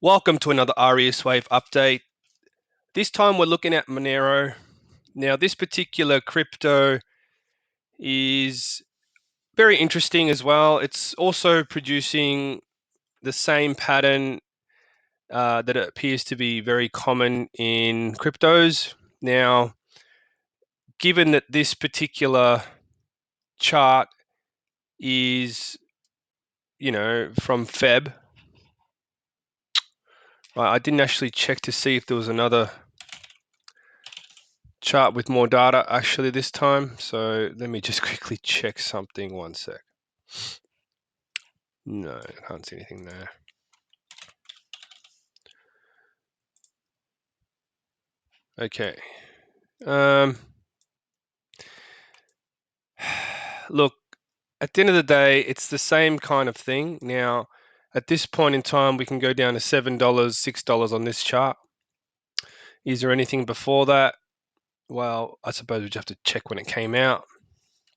Welcome to another RES Wave update. This time we're looking at Monero. Now, this particular crypto is very interesting as well. It's also producing the same pattern that appears to be very common in cryptos. Now, given that this particular chart is, from Feb, I didn't actually check to see if there was another chart with more data actually this time. So let me just quickly check something. One sec. No, I can't see anything there. Okay. Look, at the end of the day, it's the same kind of thing. Now, at this point in time, we can go down to $7, $6 on this chart. Is there anything before that? Well, I suppose we just have to check when it came out.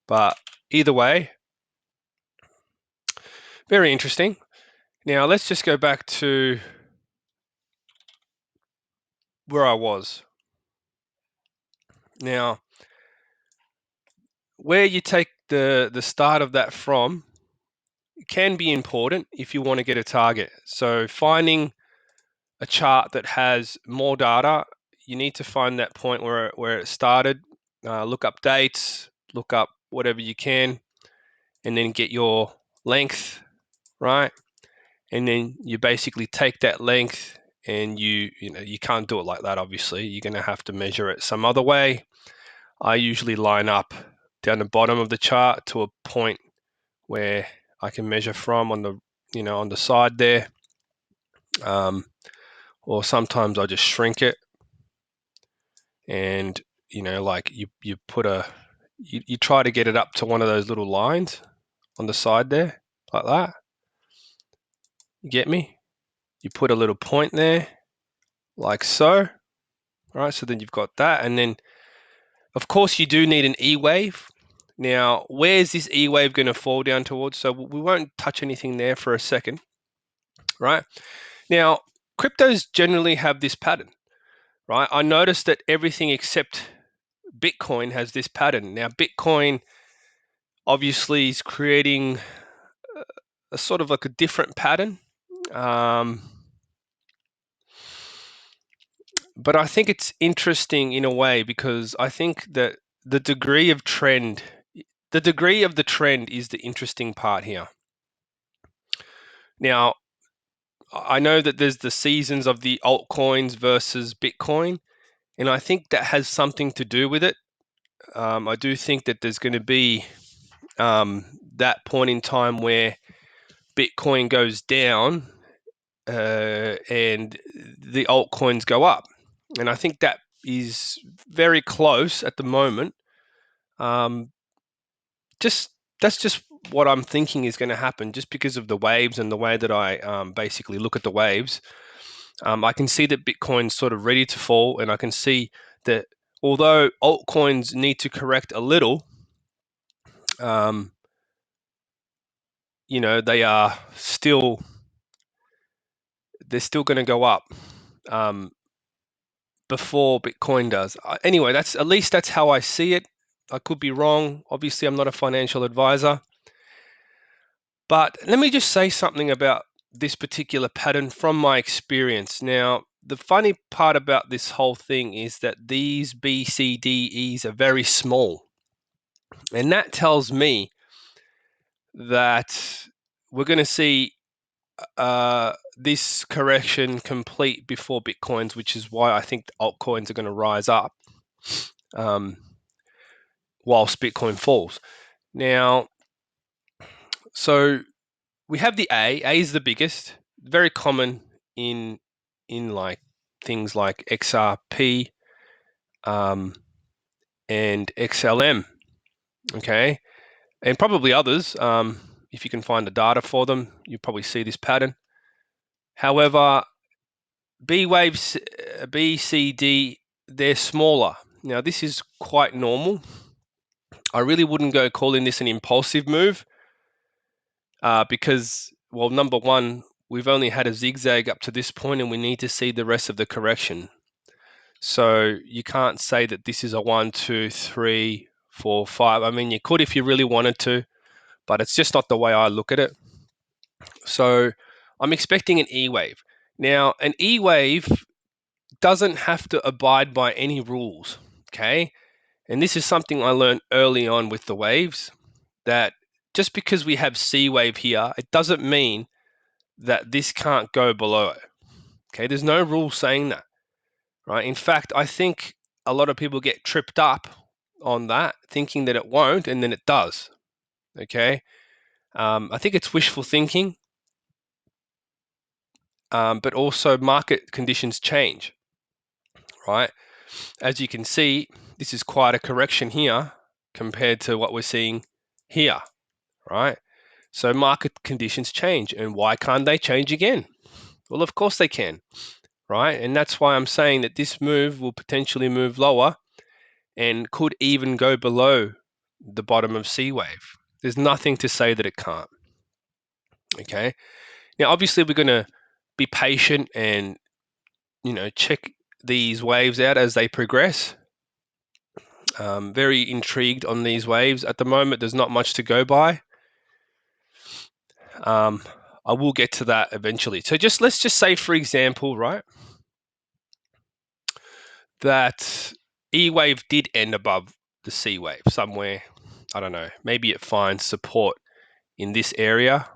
But either way, very interesting. Now, let's just go back to where I was. Now, where you take the start of that from can be important if you want to get a target. So finding a chart that has more data, you need to find that point where it started, look up dates, look up whatever you can, and then get your length, right? And then you basically take that length and you can't do it like that, obviously. You're going to have to measure it some other way. I usually line up down the bottom of the chart to a point where I can measure from on the side there, or sometimes I just shrink it, and like you put you try to get it up to one of those little lines on the side there, like that. You get me? You put a little point there, like so, right? So then you've got that, and then of course you do need an E wave. Now, where's this E wave going to fall down towards? So we won't touch anything there for a second, right? Now, cryptos generally have this pattern, right? I noticed that everything except Bitcoin has this pattern. Now, Bitcoin obviously is creating a sort of like a different pattern. But I think it's interesting in a way because I think that the degree of the trend is the interesting part here. Now, I know that there's the seasons of the altcoins versus Bitcoin, and I think that has something to do with it. I do think that there's going to be that point in time where Bitcoin goes down and the altcoins go up. And I think that is very close at the moment. That's just what I'm thinking is going to happen, just because of the waves and the way that I basically look at the waves. I can see that Bitcoin's sort of ready to fall, and I can see that although altcoins need to correct a little, they are still they're still going to go up before Bitcoin does. Anyway, that's how I see it. I could be wrong. Obviously, I'm not a financial advisor. But let me just say something about this particular pattern from my experience. Now, the funny part about this whole thing is that these BCDEs are very small. And that tells me that we're going to see this correction complete before Bitcoins, which is why I think altcoins are going to rise up whilst Bitcoin falls. Now, so we have the A. A is the biggest, very common in like things like XRP and XLM, okay, and probably others. If you can find the data for them, you probably see this pattern. However, B waves, B, C, D, they're smaller. Now, this is quite normal. I really wouldn't go calling this an impulsive move because, well, number one, we've only had a zigzag up to this point, and we need to see the rest of the correction. So you can't say that this is a 1, 2, 3, 4, 5. I mean, you could if you really wanted to, but it's just not the way I look at it. So I'm expecting an E wave. Now, an E wave doesn't have to abide by any rules, okay? And this is something I learned early on with the waves, that just because we have C wave here, it doesn't mean that this can't go below it. Okay, there's no rule saying that, right? In fact, I think a lot of people get tripped up on that, thinking that it won't, and then it does. Okay, I think it's wishful thinking, but also market conditions change, right? As you can see, this is quite a correction here compared to what we're seeing here, right? So market conditions change, and why can't they change again? Well, of course they can, right? And that's why I'm saying that this move will potentially move lower and could even go below the bottom of C wave. There's nothing to say that it can't. Okay. Now, obviously, we're going to be patient and, check these waves out as they progress. Very intrigued on these waves. At the moment, there's not much to go by. I will get to that eventually. So let's just say, for example, right, that E wave did end above the C wave somewhere. I don't know. Maybe it finds support in this area.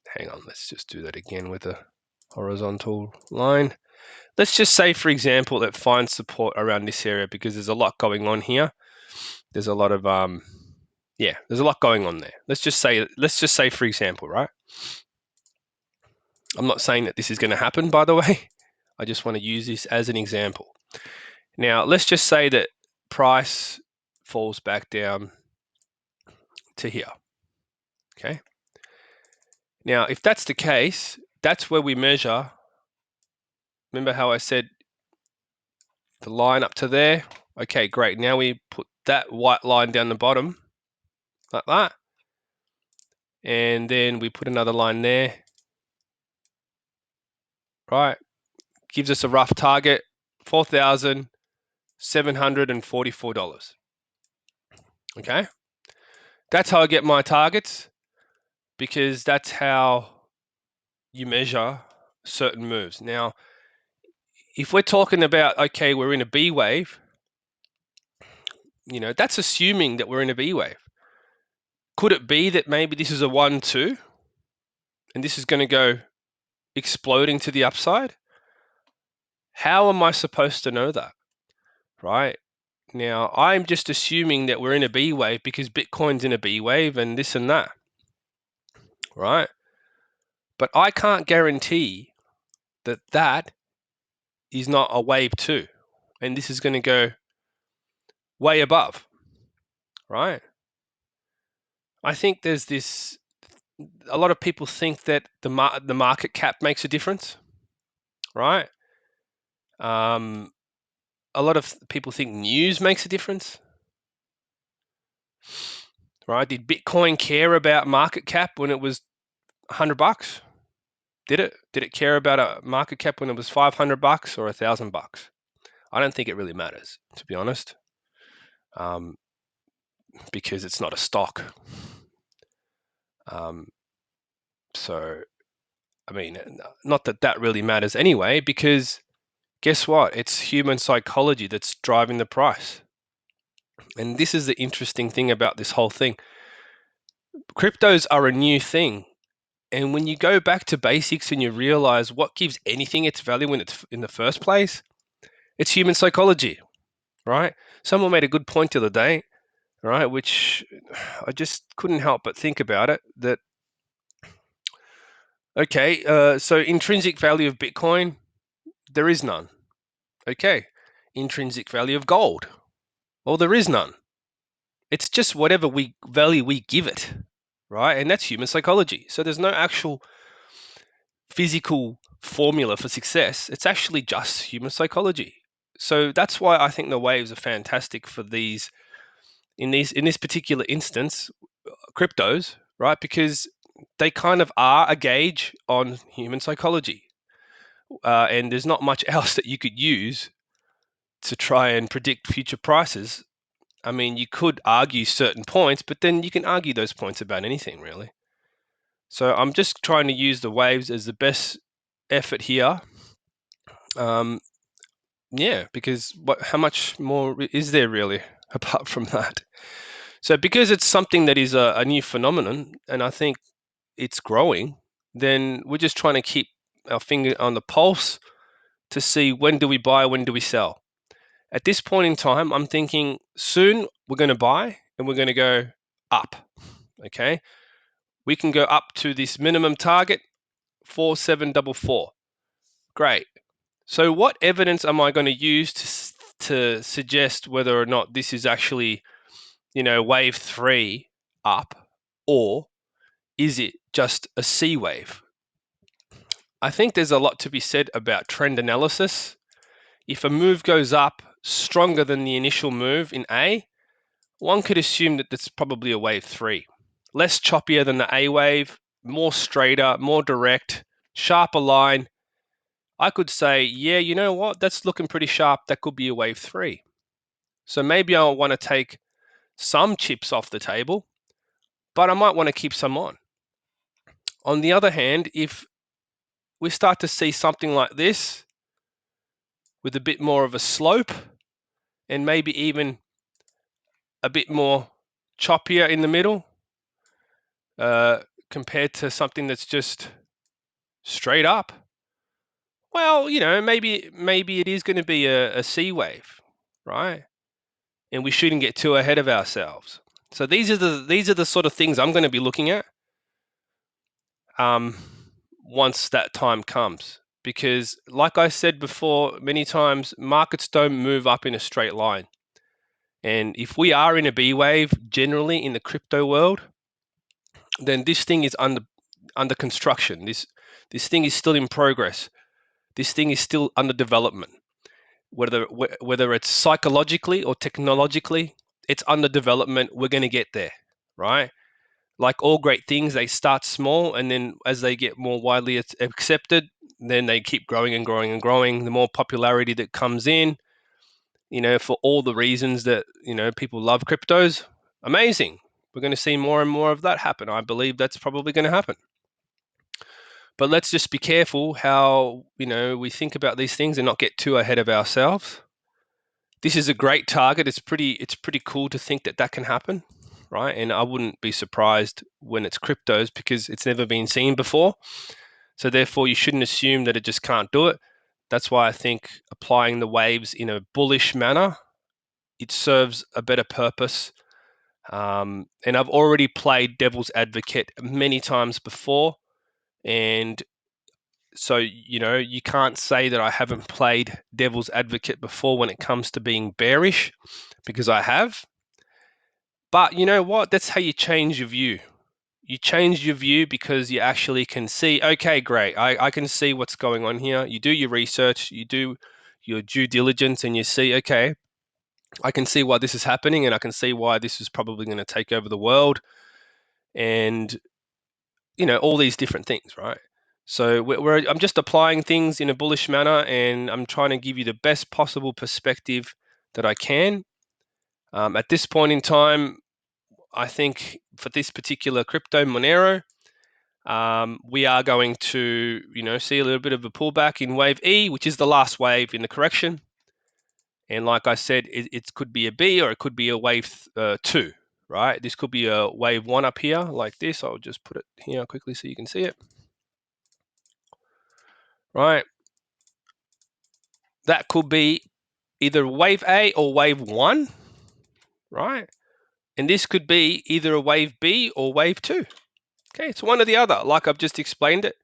Hang on, let's just do that again with a horizontal line. Let's just say, for example, it finds support around this area because there's a lot going on here. There's a lot of there's a lot going on there. Let's just say, for example, right? I'm not saying that this is going to happen, by the way. I just want to use this as an example. Now, let's just say that price falls back down to here. Okay. Now, if that's the case, that's where we measure. Remember how I said the line up to there? Okay, great. Now we put that white line down the bottom like that. And then we put another line there. Right. Gives us a rough target, $4,744. Okay. That's how I get my targets, because that's how you measure certain moves. Now, if we're talking about, okay, we're in a B wave, that's assuming that we're in a B wave. Could it be that maybe this is a 1, 2, and this is going to go exploding to the upside? How am I supposed to know that, right? Now, I'm just assuming that we're in a B wave because Bitcoin's in a B wave and this and that, right? But I can't guarantee that that is not a wave 2, and this is going to go way above, right? I think there's a lot of people think that the market cap makes a difference, right? A lot of people think news makes a difference, right? Did Bitcoin care about market cap when it was $100? Did it? Did it care about a market cap when it was $500 or $1,000? I don't think it really matters, to be honest, because it's not a stock. So, I mean, not that that really matters anyway, because guess what? It's human psychology that's driving the price. And this is the interesting thing about this whole thing. Cryptos are a new thing. And when you go back to basics and you realize what gives anything its value when it's in the first place, it's human psychology, right? Someone made a good point the other day, right, which I just couldn't help but think about it, that, okay, so intrinsic value of Bitcoin, there is none. Okay, intrinsic value of gold, well, there is none. It's just whatever value we give it, right? And that's human psychology. So there's no actual physical formula for success. It's actually just human psychology. So that's why I think the waves are fantastic for these in this particular instance, cryptos, right? Because they kind of are a gauge on human psychology. And there's not much else that you could use to try and predict future prices. I mean, you could argue certain points, but then you can argue those points about anything, really. So I'm just trying to use the waves as the best effort here. Yeah, because how much more is there really apart from that? So because it's something that is a new phenomenon, and I think it's growing, then we're just trying to keep our finger on the pulse to see when do we buy, when do we sell. At this point in time, I'm thinking soon we're going to buy and we're going to go up. Okay, we can go up to this minimum target 4744. Great. So what evidence am I going to use to suggest whether or not this is actually, wave 3 up, or is it just a C wave? I think there's a lot to be said about trend analysis. If a move goes up stronger than the initial move in A, one could assume that that's probably a wave 3. Less choppier than the A wave, more straighter, more direct, sharper line. I could say, yeah, you know what? That's looking pretty sharp. That could be a wave 3. So maybe I want to take some chips off the table, but I might want to keep some on. On the other hand, if we start to see something like this with a bit more of a slope and maybe even a bit more choppier in the middle, compared to something that's just straight up, well, maybe it is going to be a C wave, right? And we shouldn't get too ahead of ourselves. So these are the sort of things I'm going to be looking at once that time comes. Because like I said before many times, markets don't move up in a straight line. And if we are in a B wave, generally in the crypto world, then this thing is under construction. This thing is still in progress. This thing is still under development. Whether it's psychologically or technologically, it's under development. We're going to get there, right? Like all great things, they start small, and then as they get more widely accepted, then they keep growing and growing and growing. The more popularity that comes in, for all the reasons that people love cryptos, amazing. We're going to see more and more of that happen. I believe that's probably going to happen. But let's just be careful how we think about these things and not get too ahead of ourselves. This is a great target. It's pretty cool to think that can happen, right? And I wouldn't be surprised when it's cryptos because it's never been seen before. So therefore, you shouldn't assume that it just can't do it. That's why I think applying the waves in a bullish manner, it serves a better purpose. And I've already played devil's advocate many times before, and so you can't say that I haven't played devil's advocate before when it comes to being bearish, because I have. But you know what? That's how you change your view. You change your view because you actually can see, okay, great, I can see what's going on here. You do your research, you do your due diligence, and you see, okay, I can see why this is happening, and I can see why this is probably going to take over the world, and all these different things, right? So I'm just applying things in a bullish manner, and I'm trying to give you the best possible perspective that I can. At this point in time, I think for this particular crypto, Monero, we are going to, see a little bit of a pullback in wave E, which is the last wave in the correction. And like I said, it could be a B or it could be a wave 2, right? This could be a wave 1 up here like this. I'll just put it here quickly so you can see it. Right. That could be either wave A or wave 1, right? And this could be either a wave B or wave 2. Okay, it's one or the other, like I've just explained it.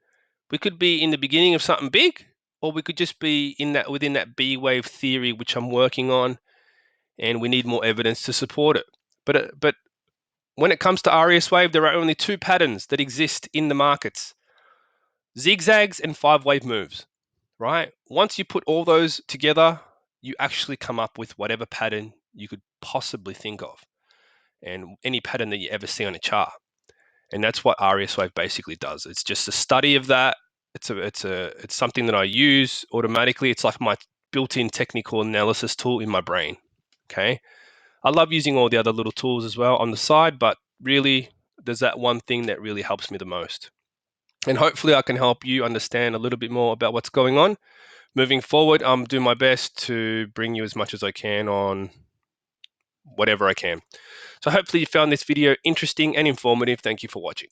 We could be in the beginning of something big, or we could just be within that B wave theory, which I'm working on, and we need more evidence to support it. But when it comes to RES wave, there are only 2 patterns that exist in the markets: zigzags and 5-wave moves, right? Once you put all those together, you actually come up with whatever pattern you could possibly think of, and any pattern that you ever see on a chart. And that's what RES Wave basically does. It's just a study of that. It's something that I use automatically. It's like my built-in technical analysis tool in my brain. Okay. I love using all the other little tools as well on the side, but really there's that one thing that really helps me the most. And hopefully I can help you understand a little bit more about what's going on. Moving forward, I'm doing my best to bring you as much as I can on whatever I can. So hopefully you found this video interesting and informative. Thank you for watching.